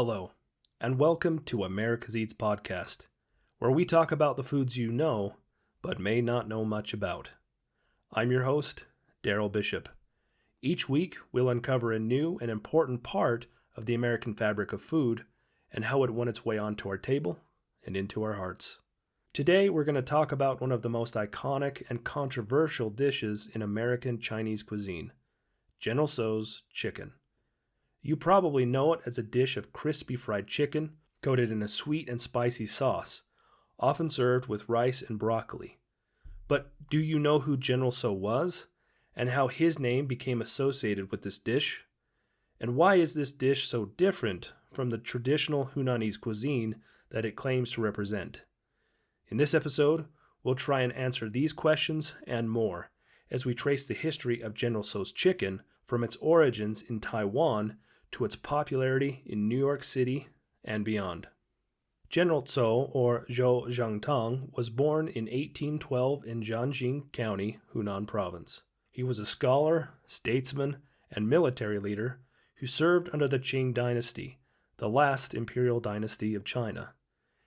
Hello, and welcome to America's Eats podcast, where we talk about the foods you know, but may not know much about. I'm your host, Daryl Bishop. Each week, we'll uncover a new and important part of the American fabric of food and how it won its way onto our table and into our hearts. Today, we're going to talk about one of the most iconic and controversial dishes in American Chinese cuisine, General Tso's chicken. You probably know it as a dish of crispy fried chicken coated in a sweet and spicy sauce, often served with rice and broccoli. But do you know who General Tso was, and how his name became associated with this dish? And why is this dish so different from the traditional Hunanese cuisine that it claims to represent? In this episode, we'll try and answer these questions and more as we trace the history of General Tso's chicken from its origins in Taiwan to its popularity in New York City and beyond. General Tso, or Zhou Zhangtang, was born in 1812 in Jianjing County, Hunan Province. He was a scholar, statesman, and military leader who served under the Qing dynasty, the last imperial dynasty of China.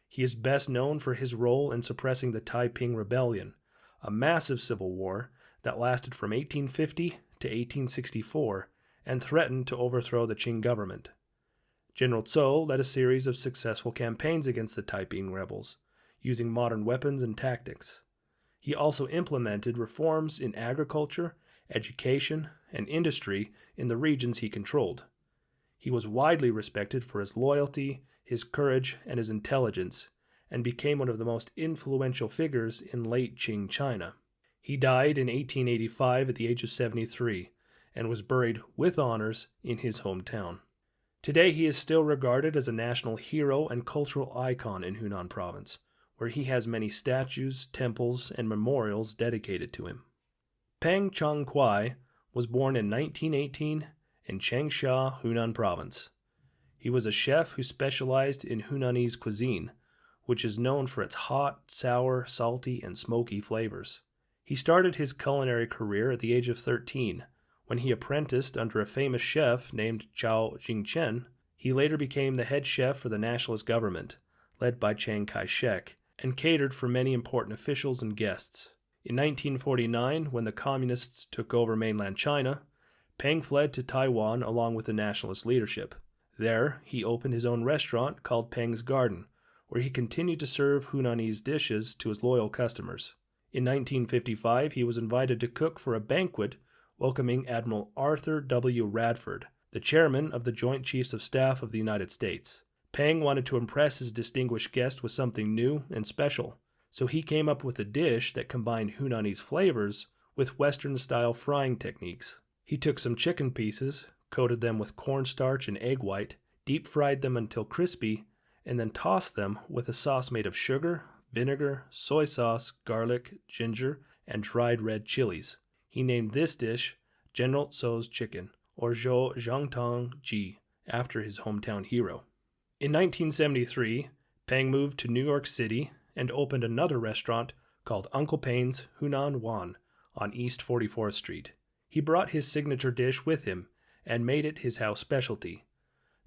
He is best known for his role in suppressing the Taiping Rebellion, a massive civil war that lasted from 1850 to 1864 and threatened to overthrow the Qing government. General Tso led a series of successful campaigns against the Taiping rebels, using modern weapons and tactics. He also implemented reforms in agriculture, education, and industry in the regions he controlled. He was widely respected for his loyalty, his courage, and his intelligence, and became one of the most influential figures in late Qing China. He died in 1885 at the age of 73, and was buried with honors in his hometown. Today he is still regarded as a national hero and cultural icon in Hunan Province, where he has many statues, temples, and memorials dedicated to him. Peng Chang-kuei was born in 1918 in Changsha, Hunan Province. He was a chef who specialized in Hunanese cuisine, which is known for its hot, sour, salty, and smoky flavors. He started his culinary career at the age of 13, when he apprenticed under a famous chef named Zhao Jingchen. He later became the head chef for the nationalist government, led by Chiang-kai-shek, and catered for many important officials and guests. In 1949, when the communists took over mainland China, Peng fled to Taiwan along with the nationalist leadership. There, he opened his own restaurant called Peng's Garden, where he continued to serve Hunanese dishes to his loyal customers. In 1955, he was invited to cook for a banquet welcoming Admiral Arthur W. Radford, the chairman of the Joint Chiefs of Staff of the United States. Peng wanted to impress his distinguished guest with something new and special, so he came up with a dish that combined Hunanese flavors with Western-style frying techniques. He took some chicken pieces, coated them with cornstarch and egg white, deep-fried them until crispy, and then tossed them with a sauce made of sugar, vinegar, soy sauce, garlic, ginger, and dried red chilies. He named this dish General Tso's chicken, or Zhou Zhangtang Ji, after his hometown hero. In 1973, Peng moved to New York City and opened another restaurant called Uncle Payne's Hunan Wan on East 44th Street. He brought his signature dish with him and made it his house specialty.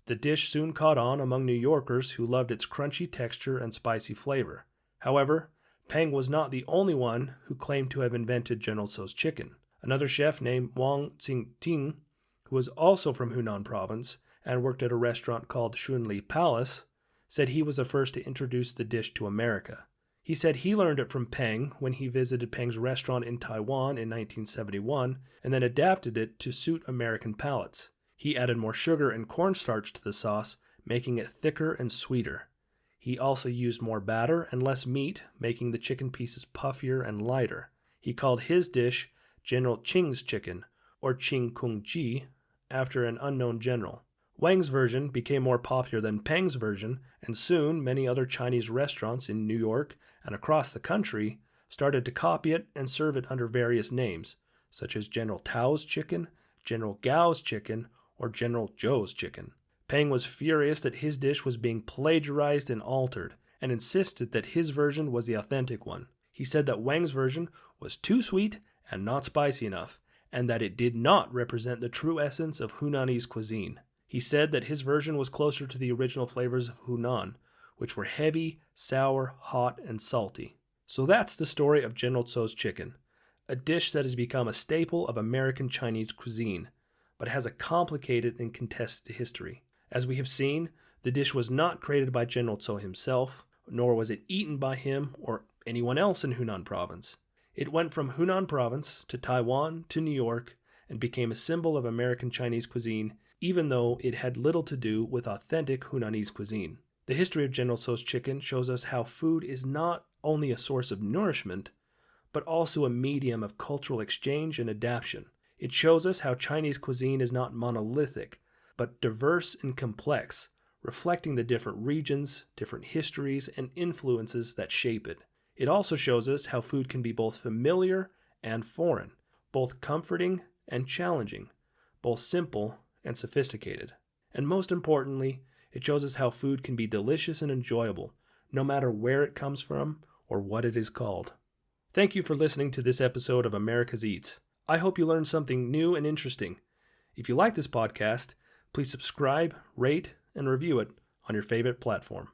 The dish soon caught on among New Yorkers who loved its crunchy texture and spicy flavor. However, Peng was not the only one who claimed to have invented General Tso's chicken. Another chef named Wang Qingting, who was also from Hunan Province and worked at a restaurant called Shunli Palace, said he was the first to introduce the dish to America. He said he learned it from Peng when he visited Peng's restaurant in Taiwan in 1971 and then adapted it to suit American palates. He added more sugar and cornstarch to the sauce, making it thicker and sweeter. He also used more batter and less meat, making the chicken pieces puffier and lighter. He called his dish General Qing's chicken, or Qing Kung Ji, after an unknown general. Wang's version became more popular than Peng's version, and soon many other Chinese restaurants in New York and across the country started to copy it and serve it under various names, such as General Tao's chicken, General Gao's chicken, or General Zhou's chicken. Peng was furious that his dish was being plagiarized and altered, and insisted that his version was the authentic one. He said that Wang's version was too sweet and not spicy enough, and that it did not represent the true essence of Hunanese cuisine. He He said that his version was closer to the original flavors of Hunan, which were heavy, sour, hot, and salty. So that's the story of General Tso's chicken, a dish that has become a staple of American Chinese cuisine, but has a complicated and contested history. As we have seen, the dish was not created by General Tso himself, nor was it eaten by him or anyone else in Hunan province. It went from Hunan province to Taiwan to New York and became a symbol of American Chinese cuisine, even though it had little to do with authentic Hunanese cuisine. The history of General Tso's chicken shows us how food is not only a source of nourishment, but also a medium of cultural exchange and adaptation. It shows us how Chinese cuisine is not monolithic, but diverse and complex, reflecting the different regions, different histories, and influences that shape it. It also shows us how food can be both familiar and foreign, both comforting and challenging, both simple and sophisticated. And most importantly, it shows us how food can be delicious and enjoyable, no matter where it comes from or what it is called. Thank you for listening to this episode of America's Eats. I hope you learned something new and interesting. If you like this podcast, please subscribe, rate, and review it on your favorite platform.